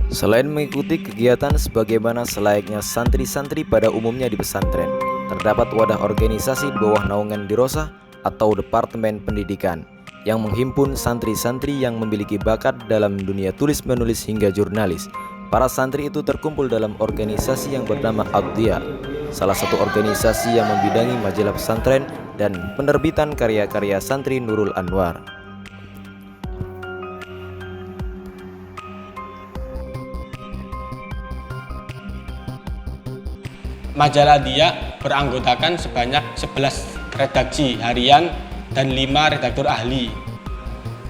Selain mengikuti kegiatan sebagaimana selayaknya santri-santri pada umumnya di pesantren, terdapat wadah organisasi di bawah naungan Dirosah atau Departemen Pendidikan yang menghimpun santri-santri yang memiliki bakat dalam dunia tulis-menulis hingga jurnalis. Para santri itu terkumpul dalam organisasi yang bernama Abdiya, salah satu organisasi yang membidangi majalah pesantren dan penerbitan karya-karya santri Nurul Anwar. Majalah Dia beranggotakan sebanyak 11 redaksi harian dan 5 redaktur ahli.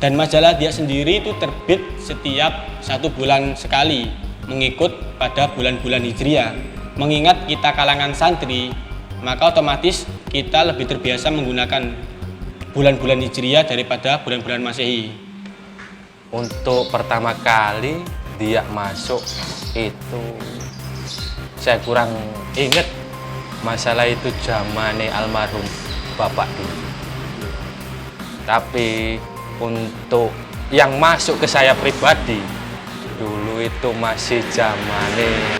Dan majalah Dia sendiri itu terbit setiap 1 bulan sekali, mengikut pada bulan-bulan Hijriah. Mengingat kita kalangan santri, maka otomatis kita lebih terbiasa menggunakan bulan-bulan Hijriah daripada bulan-bulan Masehi. Untuk pertama kali Dia masuk itu saya kurang ingat, masalah itu zamane almarhum bapak dulu. Tapi untuk yang masuk ke saya pribadi dulu itu masih zamane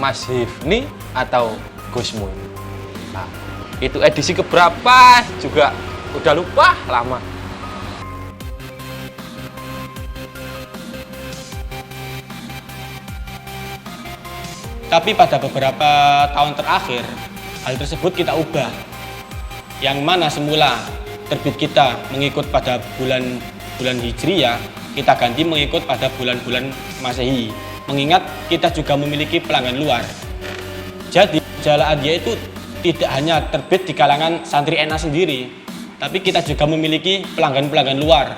Mas Hifni atau Gus Muin. Nah, itu edisi keberapa juga udah lupa lama. Tapi pada beberapa tahun terakhir, hal tersebut kita ubah. Yang mana semula terbit kita mengikut pada bulan Hijriah, kita ganti mengikut pada bulan-bulan Masehi. Mengingat kita juga memiliki pelanggan luar. Jadi, majalah Dia itu tidak hanya terbit di kalangan santri NA sendiri, tapi kita juga memiliki pelanggan-pelanggan luar.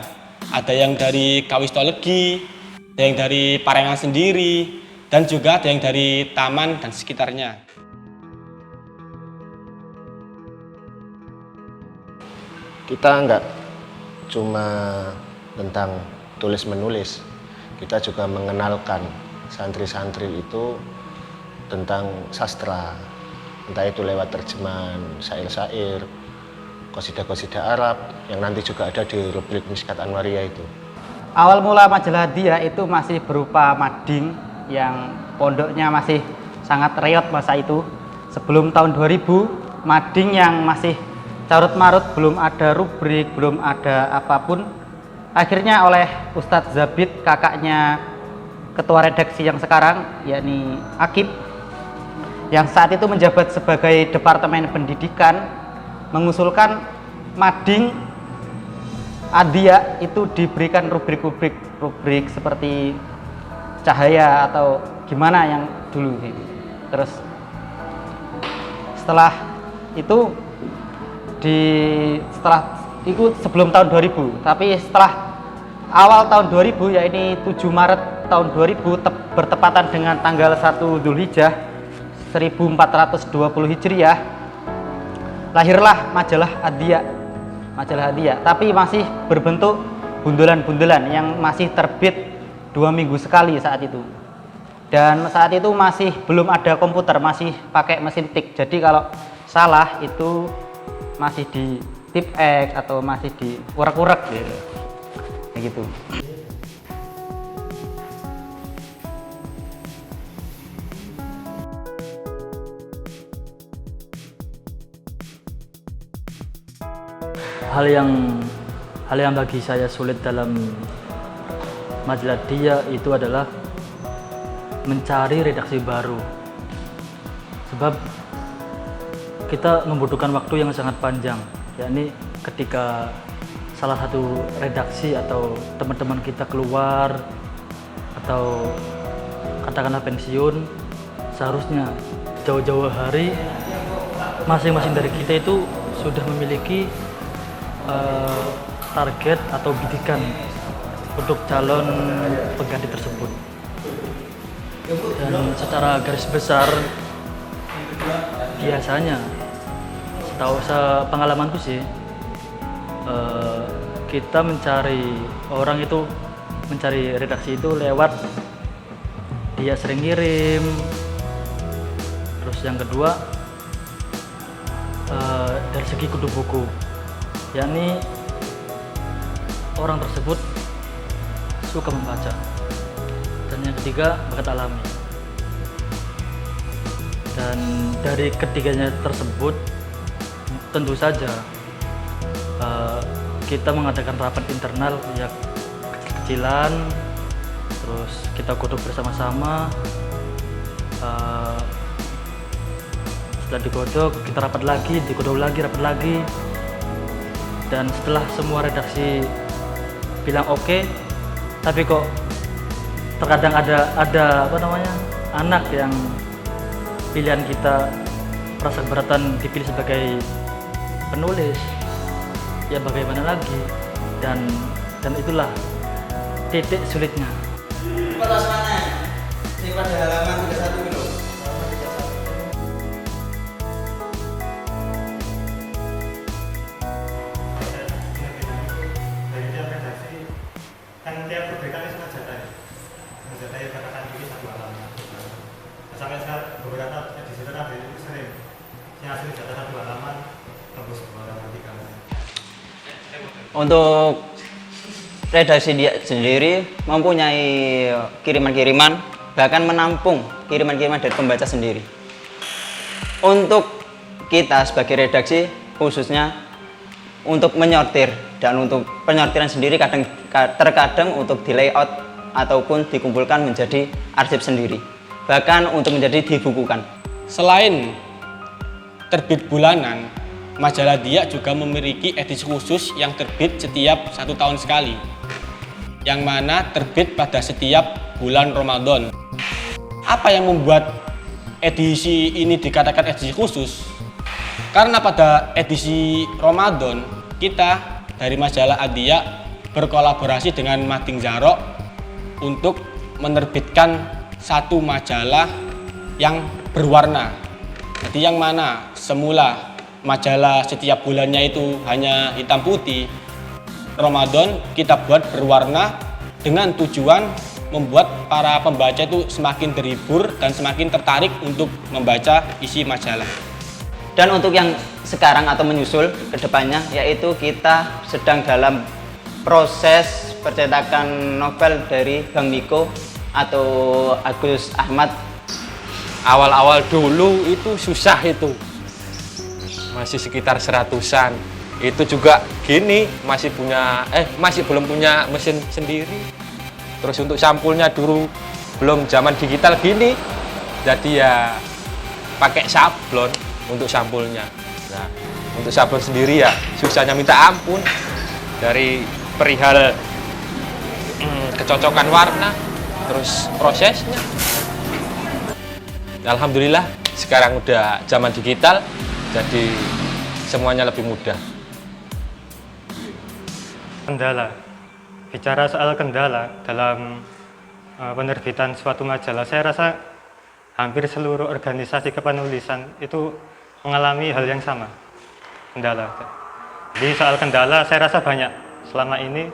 Ada yang dari Kawistolegi, ada yang dari Parengan sendiri, dan juga ada yang dari Taman dan sekitarnya. Kita nggak cuma tentang tulis-menulis, kita juga mengenalkan santri-santri itu tentang sastra, entah itu lewat terjemahan syair-syair, qasidah-qasidah Arab, yang nanti juga ada di rubrik Miskat Anwariyah itu. Awal mula majalah Dia itu masih berupa mading yang pondoknya masih sangat reot masa itu. Sebelum tahun 2000, mading yang masih carut-marut, belum ada rubrik, belum ada apapun. Akhirnya oleh Ustadz Zabid, kakaknya ketua redaksi yang sekarang, yakni Akib, yang saat itu menjabat sebagai Departemen Pendidikan, mengusulkan mading Adia itu diberikan rubrik seperti cahaya atau gimana yang dulu gitu. Terus setelah itu sebelum tahun 2000, tapi setelah awal tahun 2000, ya ini 7 Maret tahun 2000 bertepatan dengan tanggal 1 Dzulhijjah 1420 Hijriah, lahirlah majalah Adia, tapi masih berbentuk bundelan-bundelan yang masih terbit 2 minggu sekali saat itu. Dan saat itu masih belum ada komputer, masih pakai mesin tik. Jadi kalau salah itu masih di tip X atau masih di urak-urak gitu. Kayak gitu. Hal yang bagi saya sulit dalam majalah Dia itu adalah mencari redaksi baru, sebab kita membutuhkan waktu yang sangat panjang, yakni ketika salah satu redaksi atau teman-teman kita keluar atau katakanlah pensiun, seharusnya jauh-jauh hari masing-masing dari kita itu sudah memiliki target atau bidikan untuk calon pengganti tersebut. Dan secara garis besar biasanya, setahu pengalamanku sih, kita mencari redaksi itu lewat dia sering ngirim. Terus yang kedua, dari segi kutu buku, yakni orang tersebut suka membaca. Dan yang ketiga, bakat alami. Dan dari ketiganya tersebut, tentu saja kita mengadakan rapat internal ya kecil-kecilan, terus kita godok bersama-sama. Setelah digodok, kita rapat lagi, digodok lagi, rapat lagi. Dan setelah semua redaksi bilang oke, tapi kok terkadang ada anak yang pilihan kita merasa keberatan dipilih sebagai penulis, ya bagaimana lagi, dan itulah titik sulitnya. Pada sana, ini pada halaman 31 kilo. Dari tiap redaksi, kan tiap rubrikan itu majalah yang katakan ini satu halaman. Sampai sekarang beberapa edisi terakhir itu sering yang asli jatah satu halaman tembus 2 halaman 3 halaman. Untuk redaksi dia sendiri mempunyai kiriman-kiriman, bahkan menampung kiriman-kiriman dari pembaca sendiri. Untuk kita sebagai redaksi khususnya untuk menyortir, dan untuk penyortiran sendiri terkadang untuk di layout ataupun dikumpulkan menjadi arsip sendiri, bahkan untuk menjadi dibukukan. Selain terbit bulanan, majalah Dia juga memiliki edisi khusus yang terbit setiap 1 tahun sekali, yang mana terbit pada setiap bulan Ramadan. Apa yang membuat edisi ini dikatakan edisi khusus? Karena pada edisi Ramadan, kita dari majalah Adia berkolaborasi dengan Mading Zarok untuk menerbitkan satu majalah yang berwarna. Jadi yang mana semula majalah setiap bulannya itu hanya hitam putih, Ramadan kita buat berwarna dengan tujuan membuat para pembaca itu semakin terhibur dan semakin tertarik untuk membaca isi majalah. Dan untuk yang sekarang atau menyusul ke depannya, yaitu kita sedang dalam proses percetakan novel dari Bang Miko atau Agus Ahmad. Awal-awal dulu itu susah itu, masih sekitar 100-an. Itu juga gini, masih belum punya mesin sendiri. Terus untuk sampulnya dulu belum zaman digital gini, jadi ya pakai sablon untuk sampulnya. Nah, untuk sablon sendiri ya susahnya minta ampun, dari perihal kecocokan warna, terus prosesnya. Alhamdulillah sekarang udah zaman digital, jadi semuanya lebih mudah. Kendala. Bicara soal kendala dalam penerbitan suatu majalah, saya rasa hampir seluruh organisasi kepenulisan itu mengalami hal yang sama, kendala. Jadi soal kendala saya rasa banyak. Selama ini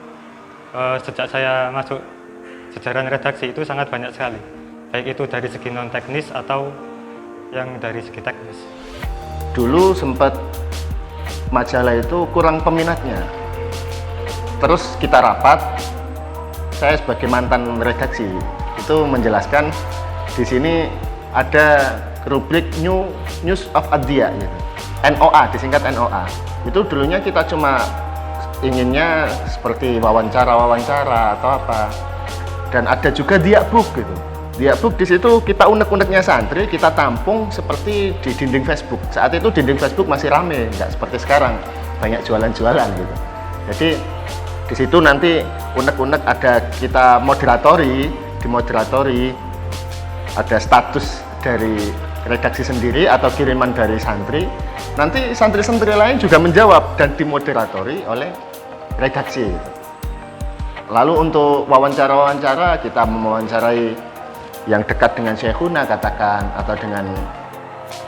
sejak saya masuk jajaran redaksi itu sangat banyak sekali. Baik itu dari segi non teknis atau yang dari segi teknis. Dulu sempat majalah itu kurang peminatnya. Terus kita rapat, saya sebagai mantan redaksi itu menjelaskan di sini ada rubrik News of Adia, gitu. NOA, disingkat NOA. Itu dulunya kita cuma inginnya seperti wawancara atau apa. Dan ada juga diakbook gitu. Diakbook di situ kita unek-uneknya santri, kita tampung seperti di dinding Facebook. Saat itu dinding Facebook masih rame, nggak seperti sekarang banyak jualan-jualan gitu. Jadi di situ nanti unek-unek ada kita moderatori, ada status dari redaksi sendiri atau kiriman dari santri. Nanti santri-santri lain juga menjawab dan dimoderatori oleh redaksi. Lalu untuk wawancara-wawancara kita mewawancarai yang dekat dengan Syekhuna katakan, atau dengan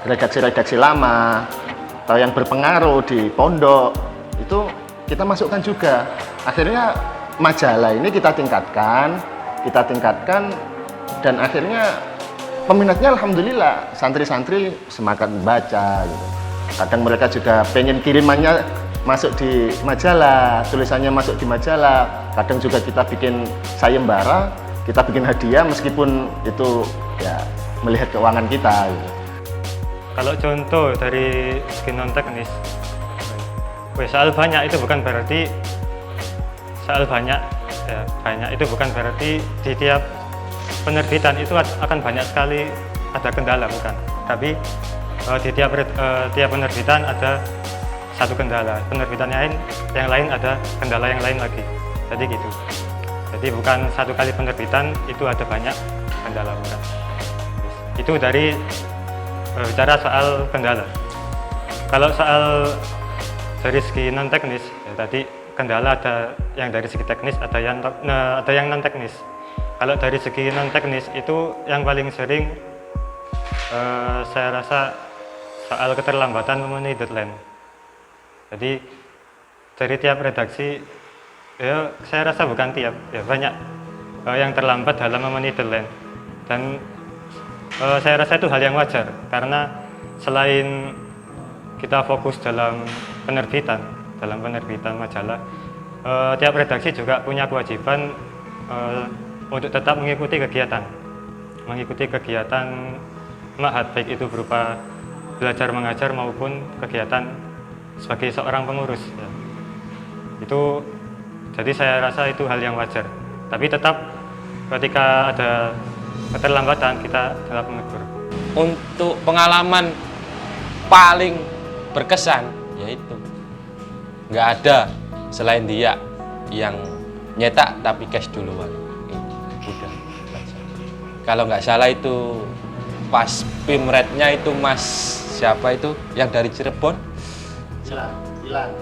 redaksi-redaksi lama atau yang berpengaruh di pondok, itu kita masukkan juga. Akhirnya majalah ini kita tingkatkan dan akhirnya peminatnya alhamdulillah santri-santri semangat membaca gitu. Kadang mereka juga pengen kirimannya masuk di majalah, tulisannya masuk di majalah. Kadang juga kita bikin sayembara, kita bikin hadiah meskipun itu ya melihat keuangan kita gitu. Kalau contoh dari segi non teknis, soal banyak itu bukan berarti itu bukan berarti di tiap penerbitan itu akan banyak sekali ada kendala, bukan. Tapi di tiap penerbitan ada satu kendala, penerbitan yang lain ada kendala yang lain lagi. Jadi gitu. Jadi bukan satu kali penerbitan itu ada banyak kendala, bukan. Itu dari bicara soal kendala. Kalau soal dari segi non teknis, ya tadi kendala ada yang dari segi teknis, ada yang non teknis. Kalau dari segi non teknis itu yang paling sering saya rasa soal keterlambatan memenuhi deadline. Jadi dari tiap redaksi, ya saya rasa bukan tiap, ya banyak yang terlambat dalam memenuhi deadline. Dan saya rasa itu hal yang wajar, karena selain kita fokus dalam penerbitan majalah, tiap redaksi juga punya kewajiban untuk tetap mengikuti kegiatan ma'had, baik itu berupa belajar mengajar maupun kegiatan sebagai seorang pengurus. Ya. Itu jadi saya rasa itu hal yang wajar. Tapi tetap ketika ada keterlambatan kita tetap menegur. Untuk pengalaman paling berkesan yaitu nggak ada selain dia yang nyetak tapi cash duluan. Udah. Kalau nggak salah itu pas pimretnya itu Mas siapa itu yang dari Cirebon? Ilan.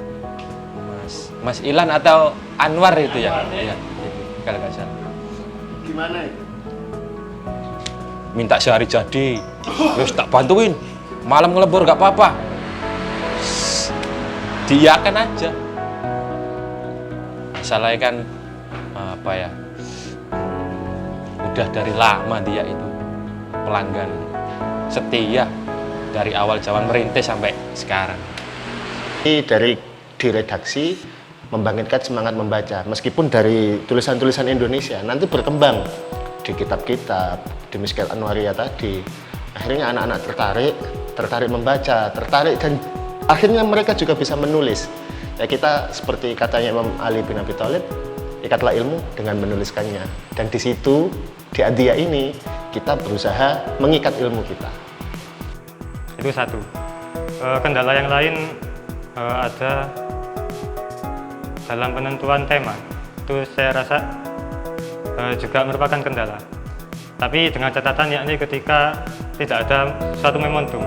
Mas Ilan atau Anwar itu ya? Iya, kalau nggak salah. Gimana itu? Minta sehari jadi, terus tak bantuin, malam ngelebur nggak apa-apa, diiyakan aja. Masalahnya kan apa ya, udah dari lama dia itu pelanggan setia dari awal zaman merintis sampai sekarang. Ini dari di redaksi membangkitkan semangat membaca, meskipun dari tulisan-tulisan Indonesia nanti berkembang di kitab-kitab, di Miskel Anwaria tadi, akhirnya anak-anak tertarik membaca, dan akhirnya mereka juga bisa menulis. Ya kita seperti katanya Imam Ali bin Abi Thalib, ikatlah ilmu dengan menuliskannya. Dan di situ, di Adia ini, kita berusaha mengikat ilmu kita. Itu satu. Kendala yang lain ada dalam penentuan tema. Itu saya rasa juga merupakan kendala. Tapi dengan catatan yakni ketika tidak ada suatu momentum.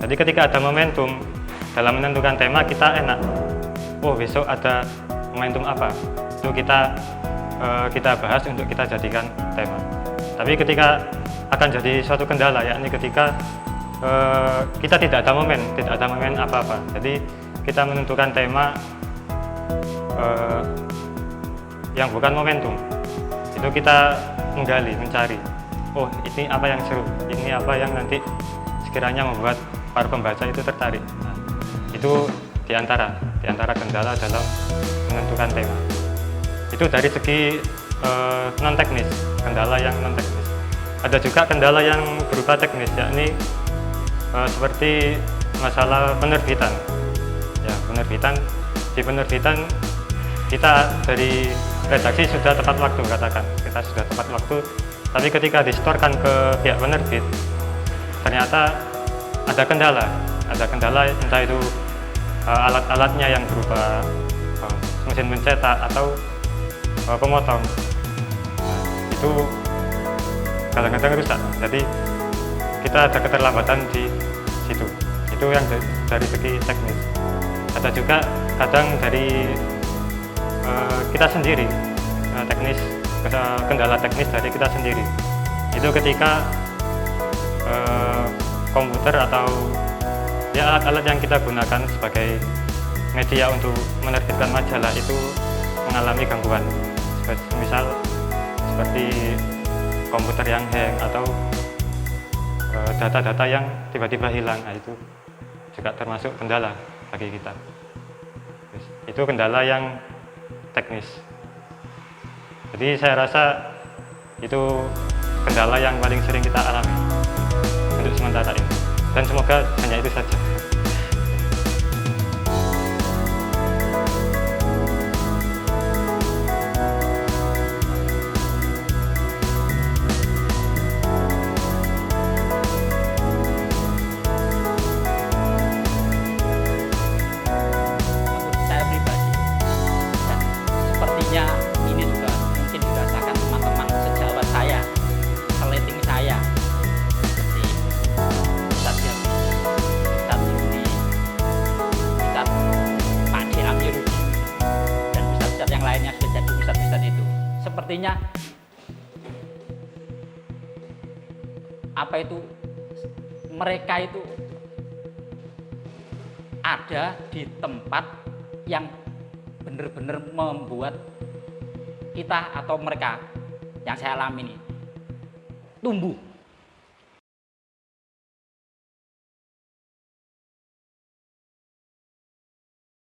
Jadi ketika ada momentum dalam menentukan tema kita enak. Oh besok ada momentum apa? Itu kita bahas untuk kita jadikan tema. Tapi ketika akan jadi suatu kendala yakni ketika kita tidak ada momen apa-apa. Jadi kita menentukan tema yang bukan momentum. Itu kita menggali, mencari, oh ini apa yang seru, ini apa yang nanti sekiranya membuat para pembaca itu tertarik. Nah, itu diantara kendala dalam menentukan tema. Itu dari segi non teknis, kendala yang non teknis. Ada juga kendala yang berupa teknis, yakni seperti masalah penerbitan. Ya, di penerbitan kita dari redaksi sudah tepat waktu, katakan kita sudah tepat waktu, tapi ketika disetorkan ke pihak penerbit ternyata ada kendala entah itu alat-alatnya yang berupa mesin mencetak atau pemotong. Itu kadang-kadang rusak, jadi kita ada keterlambatan di situ. Itu yang dari segi teknis. Ada juga kadang dari kita sendiri, kendala teknis dari kita sendiri. Itu ketika komputer atau ya alat-alat yang kita gunakan sebagai media untuk menerbitkan majalah itu mengalami gangguan. Misal seperti komputer yang hang atau data-data yang tiba-tiba hilang. Nah, itu juga termasuk kendala bagi kita. itu kendala yang teknis. Jadi saya rasa itu kendala yang paling sering kita alami untuk sementara ini. Dan semoga hanya itu saja. Untuk saya pribadi, dan sepertinya ini juga mungkin dirasakan teman-teman sejawat saya, seleting saya, seperti Ustadz Yami, Ustadz Yuni, Ustadz Pak D. Amiruddin, dan ustadz-ustadz yang lainnya sudah jadi ustadz-ustadz itu. Sepertinya apa itu, mereka itu ada di tempat yang benar-benar membuat kita atau mereka yang saya alami ini tumbuh